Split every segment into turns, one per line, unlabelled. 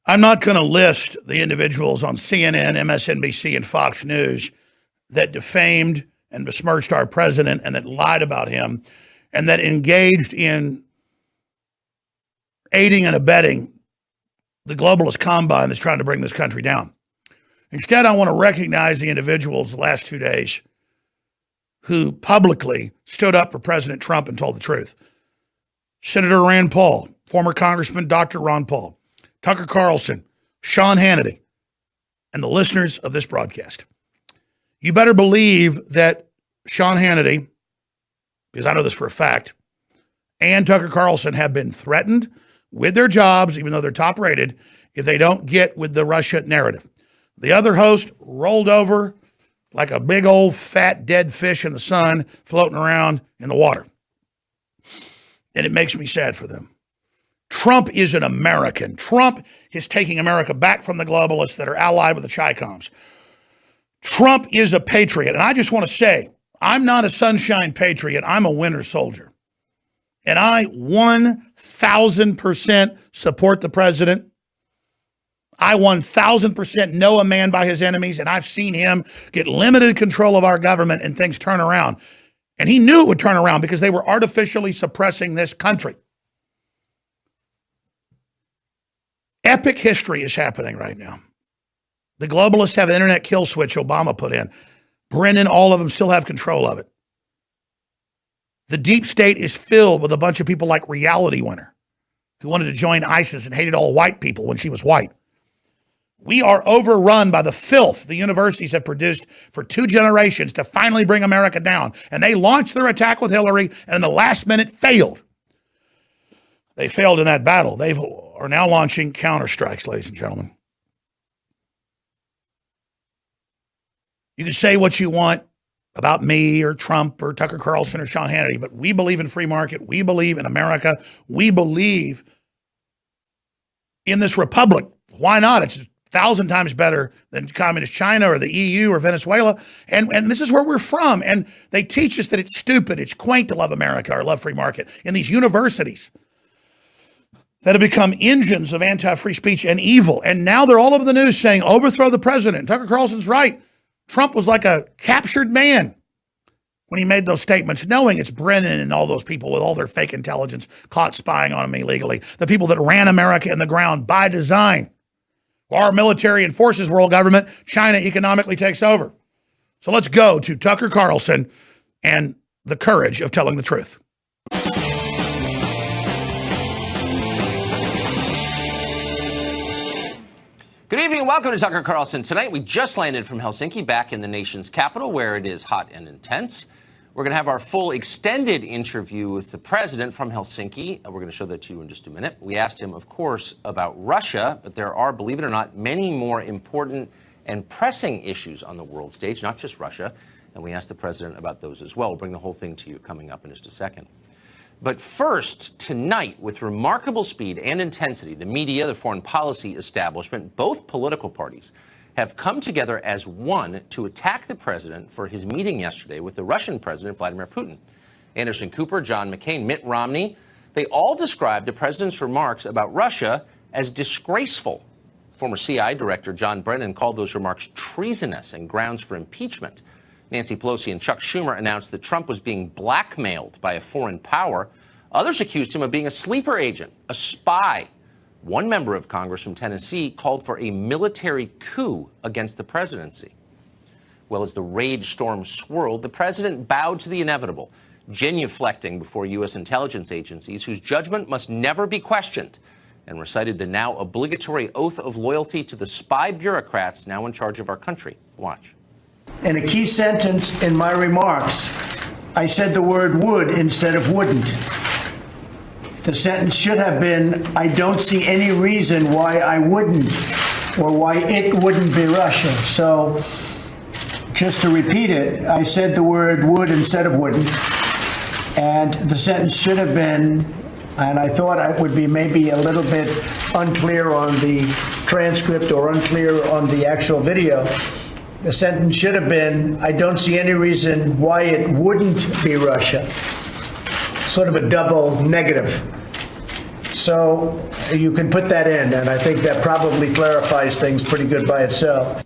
I'm not going to list the individuals on CNN, MSNBC, and Fox News that defamed and besmirched our president and that lied about him and that engaged in aiding and abetting the globalist combine that's trying to bring this country down. Instead, I want to recognize the individuals the last 2 days who publicly stood up for President Trump and told the truth. Senator Rand Paul, former Congressman Dr. Ron Paul, Tucker Carlson, Sean Hannity, and the listeners of this broadcast. You better believe that Sean Hannity, because I know this for a fact, and Tucker Carlson have been threatened with their jobs, even though they're top rated, if they don't get with the Russia narrative. The other host rolled over like a big old fat dead fish in the sun floating around in the water. And it makes me sad for them. Trump is an American. Trump is taking America back from the globalists that are allied with the Chi-Coms. Trump is a patriot. And I just want to say, I'm not a sunshine patriot. I'm a winter soldier. And I 1,000% support the president. I 1,000% know a man by his enemies, and I've seen him get limited control of our government and things turn around. And he knew it would turn around because they were artificially suppressing this country. Epic history is happening right now. The globalists have an internet kill switch Obama put in. Brennan, all of them still have control of it. The deep state is filled with a bunch of people like Reality Winner, who wanted to join ISIS and hated all white people when she was white. We are overrun by the filth the universities have produced for 2 generations to finally bring America down. And they launched their attack with Hillary and in the last minute failed. They failed in that battle. They are now launching counterstrikes, ladies and gentlemen. You can say what you want about me or Trump or Tucker Carlson or Sean Hannity, but we believe in free market. We believe in America. We believe in this republic. Why not? It's 1,000 times better than communist China or the EU or Venezuela. And this is where we're from. And they teach us that it's stupid, it's quaint to love America or love free market in these universities that have become engines of anti-free speech and evil. And now they're all over the news saying, overthrow the president. And Tucker Carlson's right. Trump was like a captured man when he made those statements, knowing it's Brennan and all those people with all their fake intelligence caught spying on him illegally, the people that ran America in the ground by design. Our military enforces world government. China economically takes over. So let's go to Tucker Carlson and the courage of telling the truth.
Good evening and welcome to Tucker Carlson. Tonight, we just landed from Helsinki, back in the nation's capital, where it is hot and intense. We're going to have our full extended interview with the president from Helsinki. We're going to show that to you in just a minute. We asked him, of course, about Russia, but there are, believe it or not, many more important and pressing issues on the world stage, not just Russia. And we asked the president about those as well. We'll bring the whole thing to you coming up in just a second. But first, tonight, with remarkable speed and intensity, the media, the foreign policy establishment, both political parties have come together as one to attack the president for his meeting yesterday with the Russian president, Vladimir Putin. Anderson Cooper, John McCain, Mitt Romney, they all described the president's remarks about Russia as disgraceful. Former CIA Director John Brennan called those remarks treasonous and grounds for impeachment. Nancy Pelosi and Chuck Schumer announced that Trump was being blackmailed by a foreign power. Others accused him of being a sleeper agent, a spy. One member of Congress from Tennessee called for a military coup against the presidency. Well, as the rage storm swirled, the president bowed to the inevitable, genuflecting before U.S. intelligence agencies whose judgment must never be questioned, and recited the now obligatory oath of loyalty to the spy bureaucrats now in charge of our country. Watch.
In a key sentence in my remarks, I said the word would instead of wouldn't. The sentence should have been, I don't see any reason why I wouldn't, or why it wouldn't be Russia. So, just to repeat it, I said the word would instead of wouldn't. And the sentence should have been, and I thought I would be maybe a little bit unclear on the transcript or unclear on the actual video. The sentence should have been, I don't see any reason why it wouldn't be Russia. Sort of a double negative. So you can put that in, and I think that probably clarifies things pretty good by itself.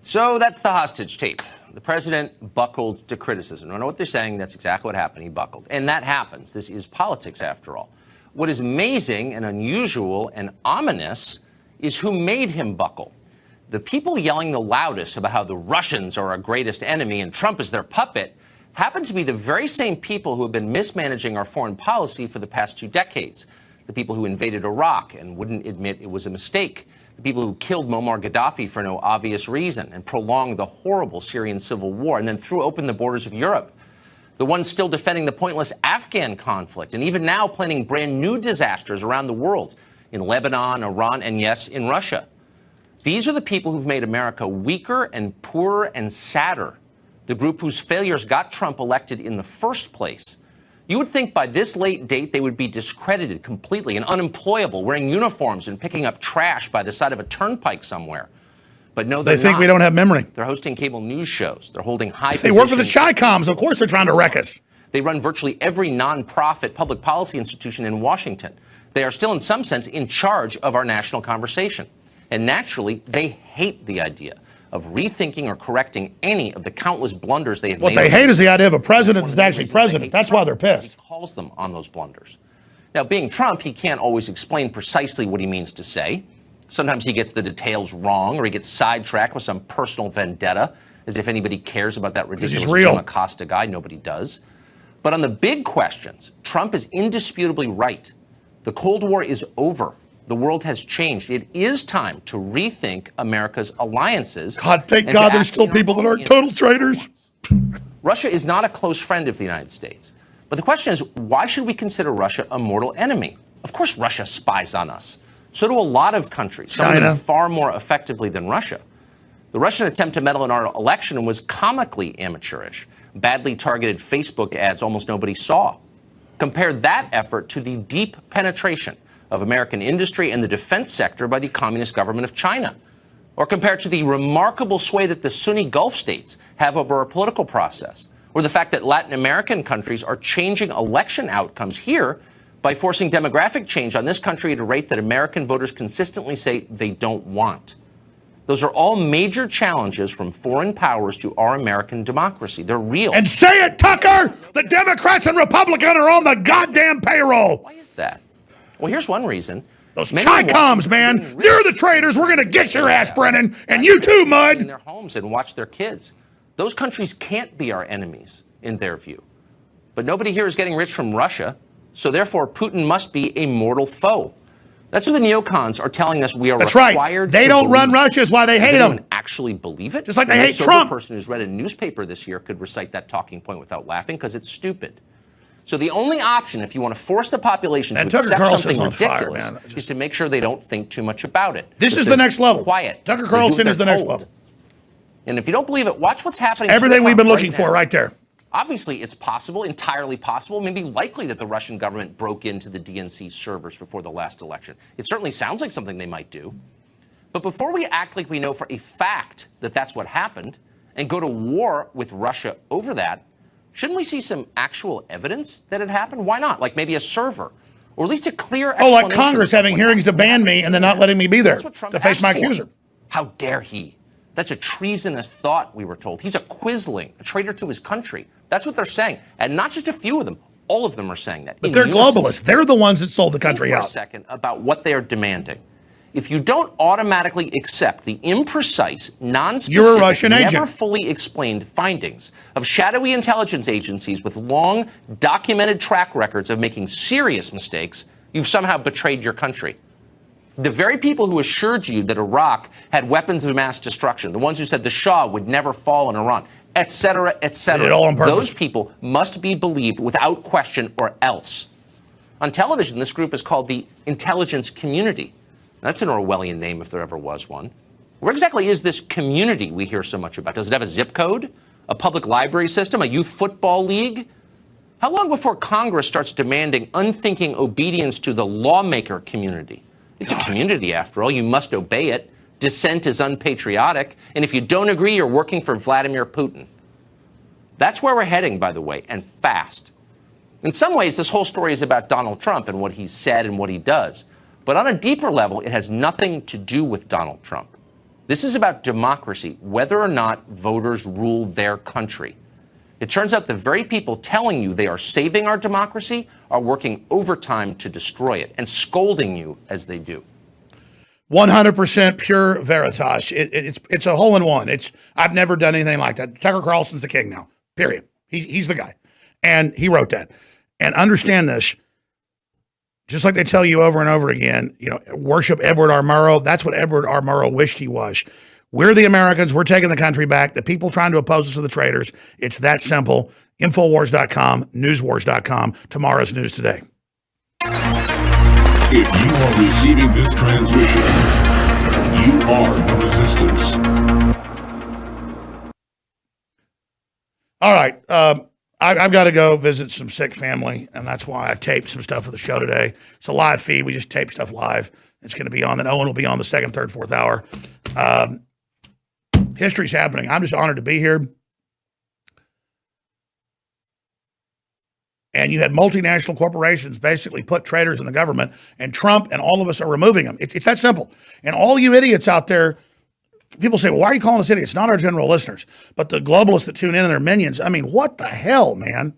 So that's the hostage tape. The president buckled to criticism. I don't know what they're saying. That's exactly what happened. He buckled. And that happens. This is politics, after all. What is amazing and unusual and ominous is who made him buckle. The people yelling the loudest about how the Russians are our greatest enemy and Trump is their puppet happen to be the very same people who have been mismanaging our foreign policy for the past 2 decades. The people who invaded Iraq and wouldn't admit it was a mistake. The people who killed Muammar Gaddafi for no obvious reason and prolonged the horrible Syrian civil war and then threw open the borders of Europe. The ones still defending the pointless Afghan conflict and even now planning brand new disasters around the world in Lebanon, Iran, and yes, in Russia. These are the people who've made America weaker and poorer and sadder. The group whose failures got Trump elected in the first place. You would think by this late date they would be discredited completely and unemployable, wearing uniforms and picking up trash by the side of a turnpike somewhere. But no,
they think we don't have memory.
They're hosting cable news shows. They're holding high
They work for the Chi-Coms. Of course they're trying to wreck us.
They run virtually every nonprofit public policy institution in Washington. They are still, in some sense, in charge of our national conversation. And naturally, they hate the idea of rethinking or correcting any of the countless blunders they have made.
What they hate is the idea of a president that's actually president. That's why they're pissed.
He calls them on those blunders. Now, being Trump, he can't always explain precisely what he means to say. Sometimes he gets the details wrong, or he gets sidetracked with some personal vendetta, as if anybody cares about that ridiculous Jim Acosta guy. Nobody does. But on the big questions, Trump is indisputably right. The Cold War is over. The world has changed. It is time to rethink America's alliances.
God, thank God there's still people that aren't total traitors.
Russia is not a close friend of the United States. But the question is, why should we consider Russia a mortal enemy? Of course, Russia spies on us. So do a lot of countries, some of them far more effectively than Russia. The Russian attempt to meddle in our election was comically amateurish. Badly targeted Facebook ads almost nobody saw. Compare that effort to the deep penetration of American industry and the defense sector by the Communist government of China. Or compare it to the remarkable sway that the Sunni Gulf states have over our political process. Or the fact that Latin American countries are changing election outcomes here by forcing demographic change on this country at a rate that American voters consistently say they don't want. Those are all major challenges from foreign powers to our American democracy. They're real.
And say it, Tucker! The Democrats and Republicans are on the goddamn payroll.
Why is that? Well, here's one reason.
Those Chi-Coms, man. You're the traitors. We're going to get your ass, Brennan. And you too, Mud.
In their homes and watch their kids. Those countries can't be our enemies, in their view. But nobody here is getting rich from Russia. So therefore, Putin must be a mortal foe. That's what the neocons are telling us we are required
right. They don't run Russia is why they hate them.
Actually believe it?
Just like they hate Trump.
A person who's read a newspaper this year could recite that talking point without laughing because it's stupid. So the only option, if you want to force the population to accept something ridiculous, is to make sure they don't think too much about it.
This is the next level.
Quiet.
Tucker Carlson is the next level.
And if you don't believe it, watch what's happening.
Everything we've been looking for right there.
Obviously, it's possible, entirely possible, maybe likely that the Russian government broke into the DNC servers before the last election. It certainly sounds like something they might do. But before we act like we know for a fact that that's what happened and go to war with Russia over that, shouldn't we see some actual evidence that it happened? Why not? Like maybe a server, or at least a clear explanation.
Oh, like Congress having hearings to ban me and then not letting me be there to face my accuser.
How dare he? That's a treasonous thought, we were told. He's a quisling, a traitor to his country. That's what they're saying. And not just a few of them. All of them are saying that.
But they're globalists. They're the ones that sold the country out.
For a second about what they are demanding. If you don't automatically accept the imprecise, non-specific,
Russian agent.
never fully explained findings of shadowy intelligence agencies with long, documented track records of making serious mistakes, you've somehow betrayed your country. The very people who assured you that Iraq had weapons of mass destruction, the ones who said the Shah would never fall in Iran, et cetera, those people must be believed without question or else. On television, this group is called the intelligence community. That's an Orwellian name if there ever was one. Where exactly is this community we hear so much about? Does it have a zip code, a public library system, a youth football league? How long before Congress starts demanding unthinking obedience to the lawmaker community? It's a community, after all. You must obey it. Dissent is unpatriotic. And if you don't agree, you're working for Vladimir Putin. That's where we're heading, by the way, and fast. In some ways, this whole story is about Donald Trump and what he's said and what he does. But on a deeper level, it has nothing to do with Donald Trump. This is about democracy, whether or not voters rule their country. It turns out the very people telling you they are saving our democracy are working overtime to destroy it and scolding you as they do.
100% pure veritas. It's a hole in one. I've never done anything like that. Tucker Carlson's the king now, period. He's the guy. And he wrote that. And understand this, just like they tell you over and over again, worship Edward R. Murrow. That's what Edward R. Murrow wished he was. We're the Americans. We're taking the country back. The people trying to oppose us are the traitors. It's that simple. Infowars.com, newswars.com, tomorrow's news today.
If you are receiving this transmission, you are the resistance.
All right. I've got to go visit some sick family, and that's why I taped some stuff for the show today. It's a live feed. We just tape stuff live. It's going to be on. Then Owen will be on the second, third, fourth hour. History's happening. I'm just honored to be here. And you had multinational corporations basically put traitors in the government, and Trump and all of us are removing them. It's that simple. And all you idiots out there, people say, well, why are you calling us idiots? Not our general listeners, but the globalists that tune in and their minions. I mean, what the hell, man?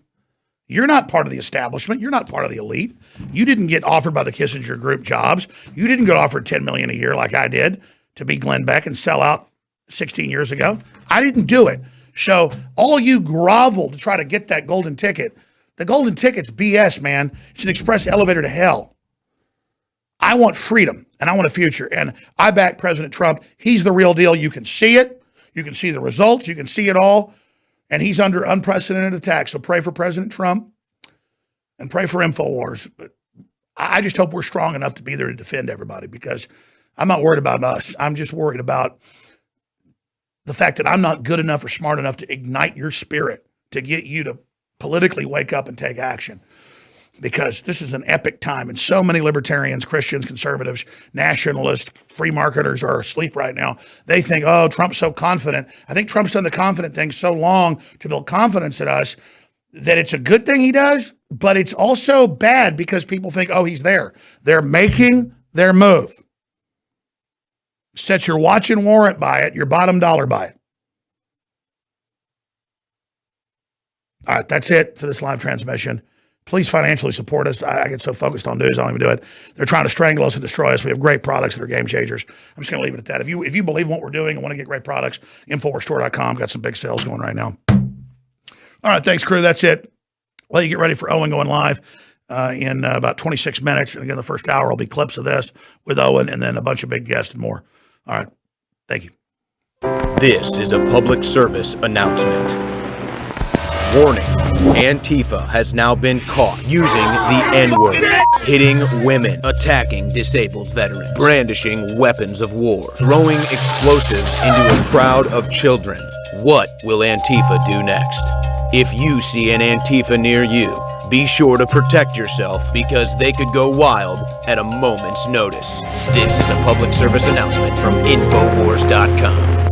You're not part of the establishment. You're not part of the elite. You didn't get offered by the Kissinger Group jobs. You didn't get offered $10 million a year like I did to be Glenn Beck and sell out 16 years ago. I didn't do it. So all you grovel to try to get that golden ticket, the golden ticket's BS, man. It's an express elevator to hell. I want freedom, and I want a future, and I back President Trump. He's the real deal. You can see it. You can see the results. You can see it all, and he's under unprecedented attack. So pray for President Trump and pray for InfoWars. But I just hope we're strong enough to be there to defend everybody, because I'm not worried about us. I'm just worried about the fact that I'm not good enough or smart enough to ignite your spirit to get you to politically wake up and take action. Because this is an epic time, and so many libertarians, Christians, conservatives, nationalists, free marketers are asleep right now. They think, oh, Trump's so confident. I think Trump's done the confident thing so long to build confidence in us that it's a good thing he does, but it's also bad because people think, oh, he's there. They're making their move. Set your watch and warrant by it, your bottom dollar by it. All right, that's it for this live transmission. Please financially support us. I get so focused on news, I don't even do it. They're trying to strangle us and destroy us. We have great products that are game changers. I'm just going to leave it at that. If you believe in what we're doing and want to get great products, InfoWarsStore.com. Got some big sales going right now. All right, thanks, crew. That's it. Let you get ready for Owen going live in about 26 minutes. And again, the first hour will be clips of this with Owen and then a bunch of big guests and more. All right, thank you.
This is a public service announcement. Warning, Antifa has now been caught using the N-word, hitting women, attacking disabled veterans, brandishing weapons of war, throwing explosives into a crowd of children. What will Antifa do next? If you see an Antifa near you, be sure to protect yourself because they could go wild at a moment's notice. This is a public service announcement from Infowars.com.